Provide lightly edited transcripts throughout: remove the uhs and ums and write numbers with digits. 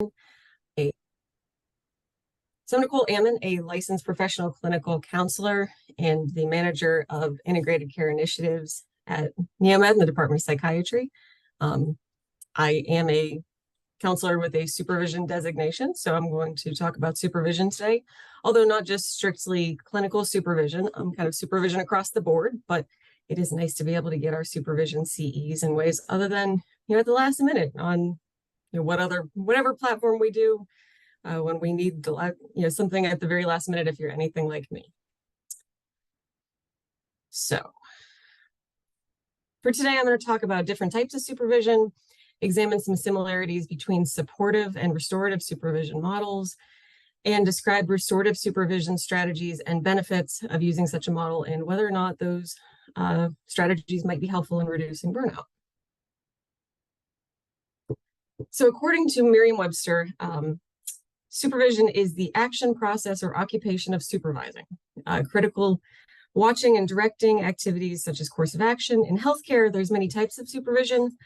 So I'm Nicole Ammon, a licensed professional clinical counselor and the manager of integrated care initiatives at Neomed in the Department of Psychiatry. I am a counselor with a supervision designation, so I'm going to talk about supervision today, although not just strictly clinical supervision, kind of supervision across the board, but it is nice to be able to get our supervision CEs in ways other than, at the last minute on, whatever platform we do, when we need something at the very last minute, if you're anything like me. So for today, I'm going to talk about different types of supervision, examine some similarities between supportive and restorative supervision models, and describe restorative supervision strategies and benefits of using such a model and whether or not those strategies might be helpful in reducing burnout. So according to Merriam-Webster, supervision is the action, process, or occupation of supervising. Critical watching and directing activities such as course of action. In healthcare, there's many types of supervision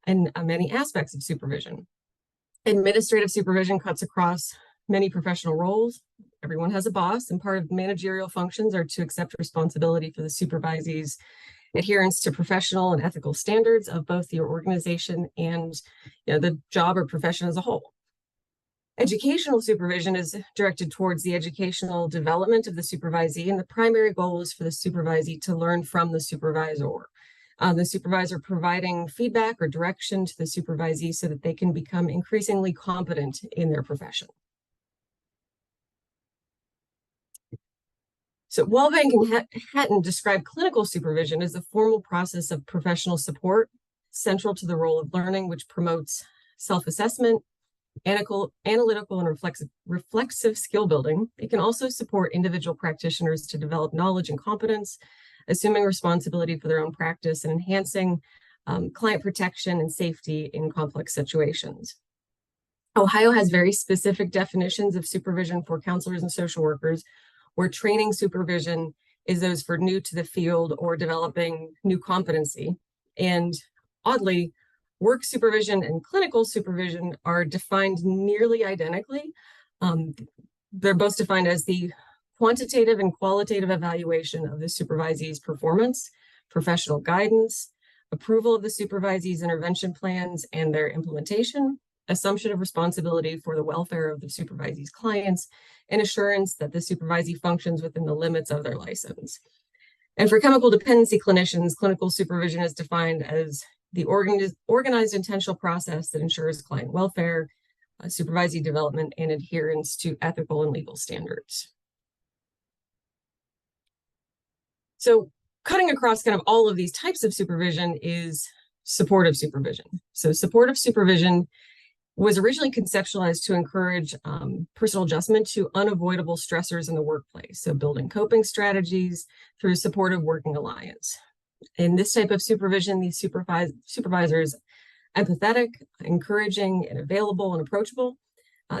and many aspects of supervision. Administrative supervision cuts across many professional roles. Everyone has a boss, and part of managerial functions are to accept responsibility for the supervisee's adherence to professional and ethical standards of both your organization and the job or profession as a whole. Educational supervision is directed towards the educational development of the supervisee, and the primary goal is for the supervisee to learn from the supervisor. The supervisor providing feedback or direction to the supervisee so that they can become increasingly competent in their profession. So Wellbank and Hatton describe clinical supervision as a formal process of professional support central to the role of learning, which promotes self-assessment, analytical and reflexive skill building. It can also support individual practitioners to develop knowledge and competence, assuming responsibility for their own practice and enhancing client protection and safety in complex situations. Ohio has very specific definitions of supervision for counselors and social workers, where training supervision is those for new to the field or developing new competency. And oddly, work supervision and clinical supervision are defined nearly identically. They're both defined as the quantitative and qualitative evaluation of the supervisee's performance, professional guidance, approval of the supervisee's intervention plans and their implementation, assumption of responsibility for the welfare of the supervisee's clients, and assurance that the supervisee functions within the limits of their license. And for chemical dependency clinicians, clinical supervision is defined as the organized intentional process that ensures client welfare, supervisee development, and adherence to ethical and legal standards. So cutting across kind of all of these types of supervision is supportive supervision. So supportive supervision was originally conceptualized to encourage personal adjustment to unavoidable stressors in the workplace. So building coping strategies through supportive working alliance. In this type of supervision, these supervisors empathetic, encouraging, and available and approachable.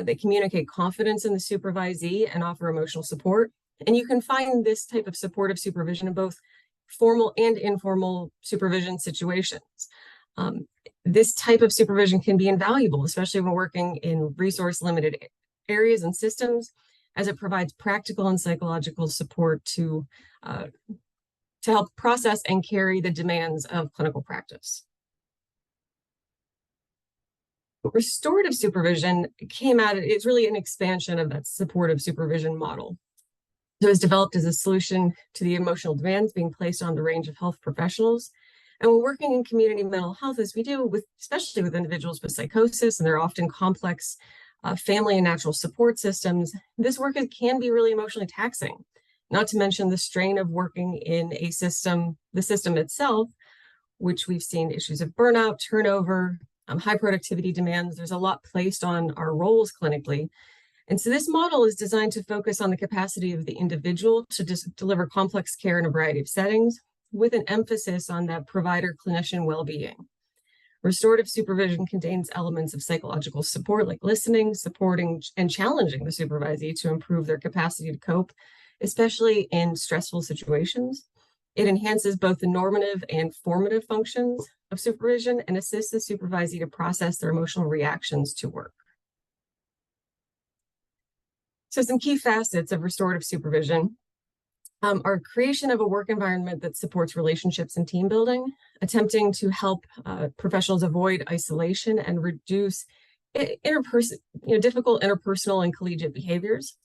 They communicate confidence in the supervisee and offer emotional support. And you can find this type of supportive supervision in both formal and informal supervision situations. This type of supervision can be invaluable, especially when working in resource-limited areas and systems, as it provides practical and psychological support to help process and carry the demands of clinical practice. Restorative supervision it's really an expansion of that supportive supervision model. So it was developed as a solution to the emotional demands being placed on the range of health professionals. And when working in community mental health, as we do, especially with individuals with psychosis, and they're often complex family and natural support systems, this work can be really emotionally taxing. Not to mention the strain of working in the system itself, which we've seen issues of burnout, turnover, high productivity demands. There's a lot placed on our roles clinically. And so this model is designed to focus on the capacity of the individual to deliver complex care in a variety of settings, with an emphasis on that provider-clinician well-being. Restorative supervision contains elements of psychological support like listening, supporting, and challenging the supervisee to improve their capacity to cope, especially in stressful situations. It enhances both the normative and formative functions of supervision and assists the supervisee to process their emotional reactions to work. So some key facets of restorative supervision are creation of a work environment that supports relationships and team building, attempting to help professionals avoid isolation and reduce difficult interpersonal and collegiate behaviors,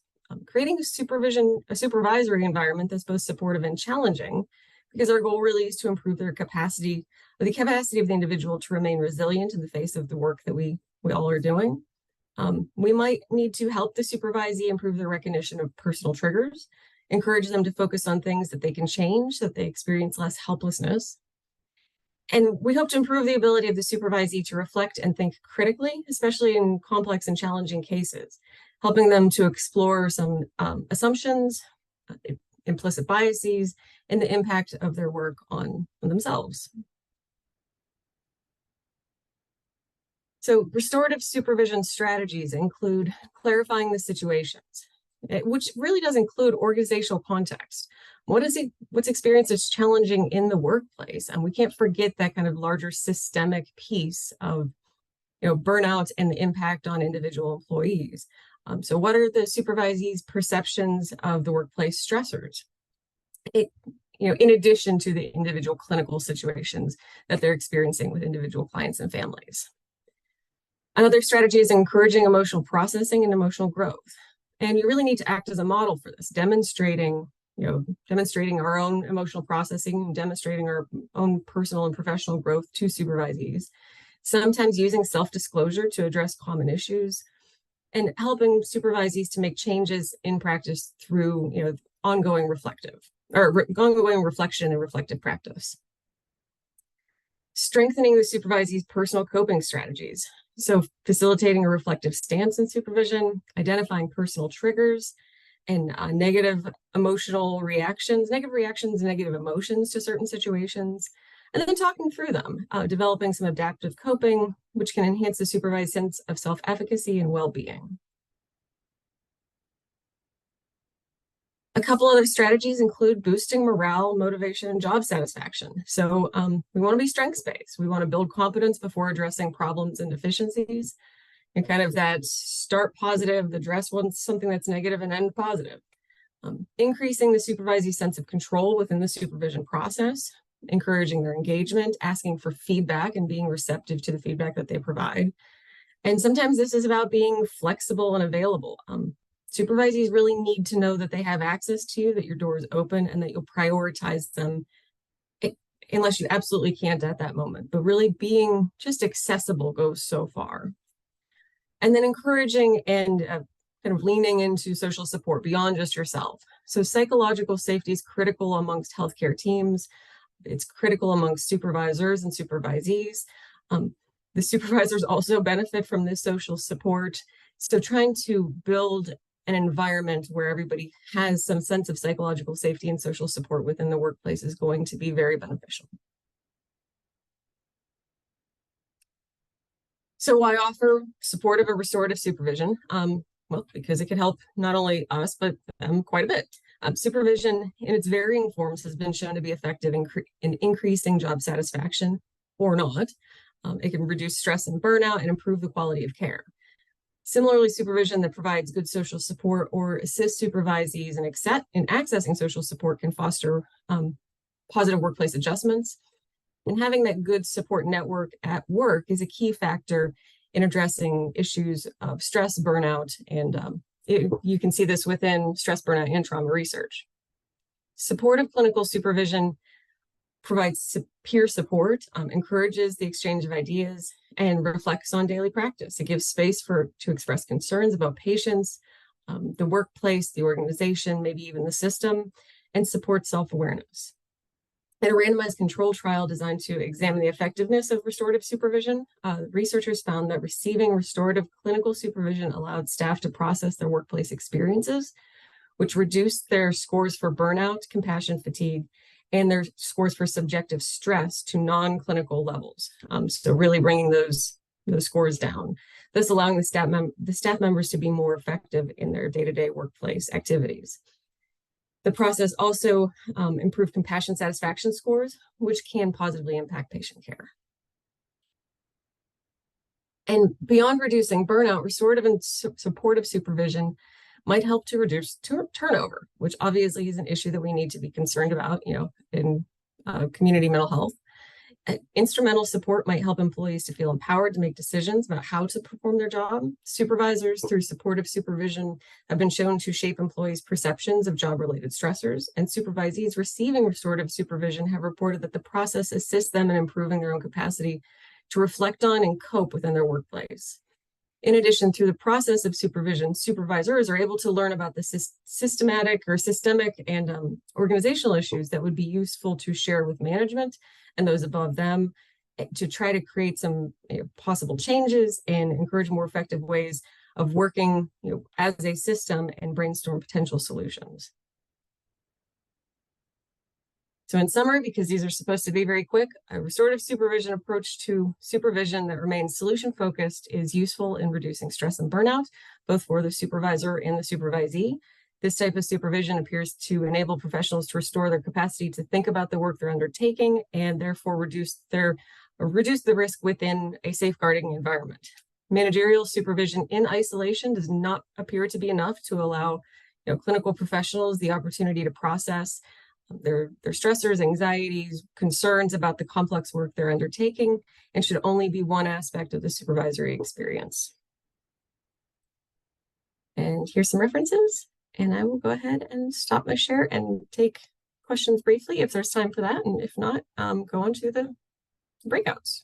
creating a supervisory environment that's both supportive and challenging, because our goal really is to improve the capacity of the individual to remain resilient in the face of the work that we all are doing. We might need to help the supervisee improve their recognition of personal triggers, encourage them to focus on things that they can change so that they experience less helplessness. And we hope to improve the ability of the supervisee to reflect and think critically, especially in complex and challenging cases, helping them to explore some assumptions, implicit biases, and the impact of their work on themselves. So restorative supervision strategies include clarifying the situations, which really does include organizational context. What's experienced as challenging in the workplace? And we can't forget that kind of larger systemic piece of burnout and the impact on individual employees. So what are the supervisees' perceptions of the workplace stressors? In addition to the individual clinical situations that they're experiencing with individual clients and families. Another strategy is encouraging emotional processing and emotional growth. And you really need to act as a model for this, demonstrating our own emotional processing and demonstrating our own personal and professional growth to supervisees. Sometimes using self-disclosure to address common issues and helping supervisees to make changes in practice through, ongoing reflection and reflective practice. Strengthening the supervisee's personal coping strategies. So facilitating a reflective stance in supervision, identifying personal triggers and negative reactions, negative emotions to certain situations, and then talking through them, developing some adaptive coping, which can enhance the supervisor's sense of self-efficacy and well-being. A couple other strategies include boosting morale, motivation, and job satisfaction. So we want to be strengths-based. We want to build competence before addressing problems and deficiencies, and kind of that start positive, address something that's negative, and end positive. Increasing the supervisee's sense of control within the supervision process, encouraging their engagement, asking for feedback, and being receptive to the feedback that they provide. And sometimes this is about being flexible and available. Supervisees really need to know that they have access to you, that your door is open, and that you'll prioritize them unless you absolutely can't at that moment. But really being just accessible goes so far. And then encouraging and kind of leaning into social support beyond just yourself. So psychological safety is critical amongst healthcare teams. It's critical amongst supervisors and supervisees. The supervisors also benefit from this social support. So trying to build an environment where everybody has some sense of psychological safety and social support within the workplace is going to be very beneficial. So why offer supportive or restorative supervision? Well, because it can help not only us, but them quite a bit. Supervision in its varying forms has been shown to be effective in increasing job satisfaction or not. It can reduce stress and burnout and improve the quality of care. Similarly, supervision that provides good social support or assists supervisees in accessing social support can foster positive workplace adjustments. And having that good support network at work is a key factor in addressing issues of stress, burnout, and you can see this within stress, burnout, and trauma research. Supportive clinical supervision provides peer support, encourages the exchange of ideas, and reflects on daily practice. It gives space to express concerns about patients, the workplace, the organization, maybe even the system, and supports self-awareness. In a randomized control trial designed to examine the effectiveness of restorative supervision, researchers found that receiving restorative clinical supervision allowed staff to process their workplace experiences, which reduced their scores for burnout, compassion fatigue, and their scores for subjective stress to non-clinical levels. So really bringing those scores down, thus allowing the staff members to be more effective in their day-to-day workplace activities. The process also improved compassion satisfaction scores, which can positively impact patient care. And beyond reducing burnout, restorative and supportive supervision might help to reduce turnover, which obviously is an issue that we need to be concerned about, in community mental health. Instrumental support might help employees to feel empowered to make decisions about how to perform their job. Supervisors, through supportive supervision, have been shown to shape employees' perceptions of job-related stressors, and supervisees receiving restorative supervision have reported that the process assists them in improving their own capacity to reflect on and cope within their workplace. In addition, through the process of supervision, supervisors are able to learn about the systemic and organizational issues that would be useful to share with management and those above them, to try to create some possible changes and encourage more effective ways of working as a system and brainstorm potential solutions. So in summary, because these are supposed to be very quick, a restorative supervision approach to supervision that remains solution-focused is useful in reducing stress and burnout, both for the supervisor and the supervisee. This type of supervision appears to enable professionals to restore their capacity to think about the work they're undertaking and therefore reduce the risk within a safeguarding environment. Managerial supervision in isolation does not appear to be enough to allow clinical professionals the opportunity to process their stressors, anxieties, concerns about the complex work they're undertaking, and should only be one aspect of the supervisory experience. And here's some references, and I will go ahead and stop my share and take questions briefly if there's time for that, and if not, go on to the breakouts.